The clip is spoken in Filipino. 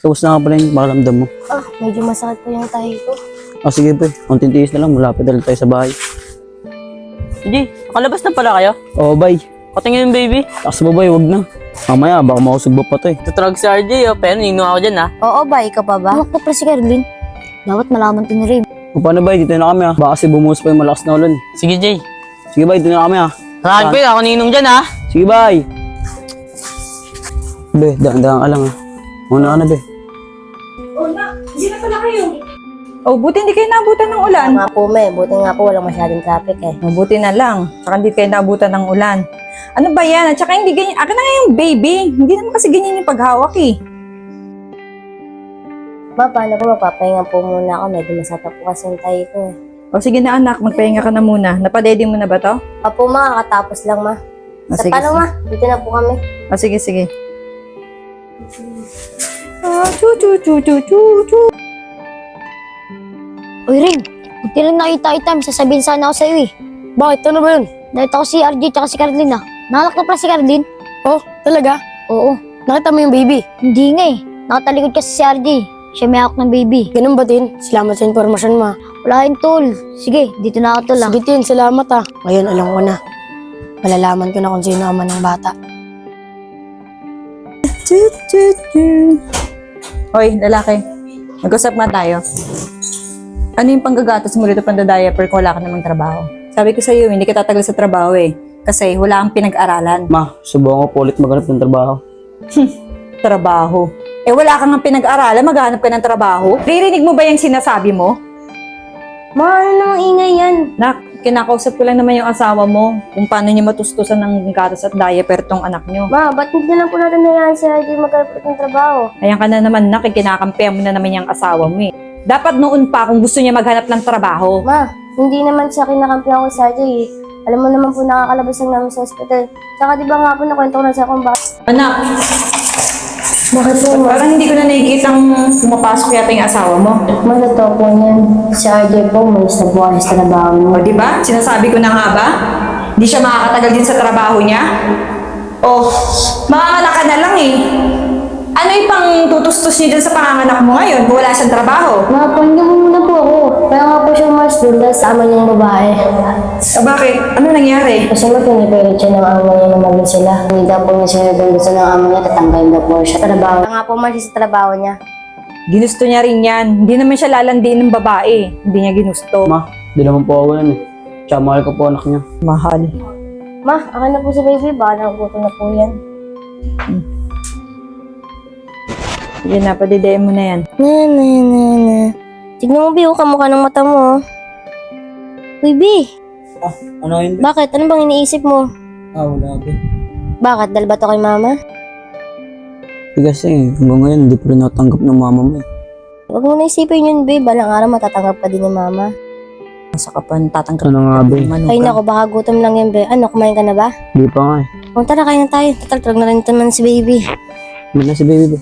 Tapos na nga pala yung makaramdam mo. Medyo masakit pa yung tahi ko. Sige pre, konting tiis na lang, malapit na lang tayo sa bahay. Sige, nakalabas na pala kayo? Oo bay, Patingin yung baby. takas mo bay, wag na. Mamaya, baka makusugbo pa to eh. Tutrag si RJ, pero nino ako dyan, ha? Oo ba, ikaw pa ba? Anak ko pa si Caroline. Dapat malaman to ni Ray. Kung paano bay, dito na kami ha. Baka kasi bumuhos pa yung malakas na ulan. Sige, Jay. Sige bay, dito na kami ha. Rugby, ako ninong dyan, ha? Sige bay. Be, daan-daan ka lang ha. Muna ka na be. Oh, buti hindi kayo naabutan ng ulan. Nga po, may. Buti nga po, walang masyadong traffic eh. Mabuti na lang. Tsaka hindi kayo naabutan ng ulan. Ano ba yan? At tsaka hindi ganyan. Akin na nga yung baby. Hindi naman kasi ganyan yung paghawak eh. Ma, paano po? Mapapahinga po muna ako. Medyo masata po kasi yung tahi ko eh. O sige na anak, magpahinga ka na muna. Napadede mo na ba to? Apo, ma, kakatapos lang, ma. Sa Sige, paano, sige. ma? Dito na po kami. O sige, sige. Chu. Uy, Ring. Buti lang nakita kita. May sasabihin sana ako sa'yo eh. Bakit? Ano ba yun? Nakita ko si RJ tsaka si Caroline ah. Nakalak na pala si Caroline. Oh, talaga? Oo. Nakita mo yung baby? Hindi nga eh. Nakatalikod kasi si RJ. Siya may hawak ng baby. Ganun ba din? Salamat sa informasyon ma. Wala yun tol. Sige, dito na ako tol ah. Sige Tin, salamat ah. Ngayon alam ko na. Malalaman ko na kung sino ama ng bata. Hoy, lalaki. Mag-usap nga tayo. Ano yung panggagatas mo dito pandadiaper kung wala ka namang trabaho? Sabi ko sa'yo, hindi ka tatagal sa trabaho eh. Kasi wala kang pinag-aralan. Ma, subukan ko po ulit maghanap ng trabaho. Trabaho. Eh wala kang nga pinag-aralan, maghanap ka ng trabaho? Ririnig mo ba yung sinasabi mo? Ma, ano namang ingay yan? Nak, kinakausap ko lang naman yung asawa mo kung paano niya matustusan ng gatas at diaper tong anak niyo. Ma, ba't hindi na lang po natin hayaan si RJ magkalapit ng trabaho? Ayan ka na naman, nak, kinakampihan mo na naman yung asawa mo eh. Dapat noon pa kung gusto niya maghanap ng trabaho. Ma, hindi naman sa kinakampihan ko si RJ eh. Alam mo naman po nakakalabas lang namin sa ospital. Tsaka di ba nga po nakwento ko na sa kung bakit. Anak, Bakit po ma? parang hindi ko na nakikitang pumapasok yata yung asawa mo. Ma, totoo po niyan. Si RJ po, malis na po kasi sa trabaho niya. O, di ba? Sinasabi ko na nga ba? Hindi siya makakatagal din sa trabaho niya? O, makanganak ka na lang eh. Ano yung pang tutustos niya dyan sa panganganak mo ngayon kung wala siyang trabaho? Ma, pahinga mo muna po ako. Kaya nga po siya umalis doon dahil sa ama niyang babae. Bakit? Ano nangyari? Kasi ma, pinipilit siya ng ama niya na maging sila. Hindi daw po niya siya gusto ng ama niya, tatanggalin daw po siya sa trabaho. Kaya nga po umalis sa trabaho niya. Ginusto niya rin yan. Hindi naman siya lalandiin ng babae. Hindi niya ginusto. Ma, di naman po ako yan eh. Tsaka mahal ko po anak niya. Mahal. Ma, akin na po si baby. Baka nakukuto na po yan. Yan na, padidein mo na yan. Na. Tignan mo, Bi, kamukha ng mata mo. Uy, Bi, Ano yun? bakit? Ano bang iniisip mo? Wala be. Bakit? Dahil ba to kay mama? Kasi hanggang ngayon, hindi pa rin natanggap ng mama mo eh. Huwag mo na isipin yun, Bi. Balang araw matatanggap pa din ni mama. Sa kapan, tatanggap Ano nga be? Ay, nako, baka gutom lang yan, Bi. Ano, kumain ka na ba? Hindi pa nga eh. Tara, kain na tayo. Tataltrag na rin naman si baby. Hindi na si baby be.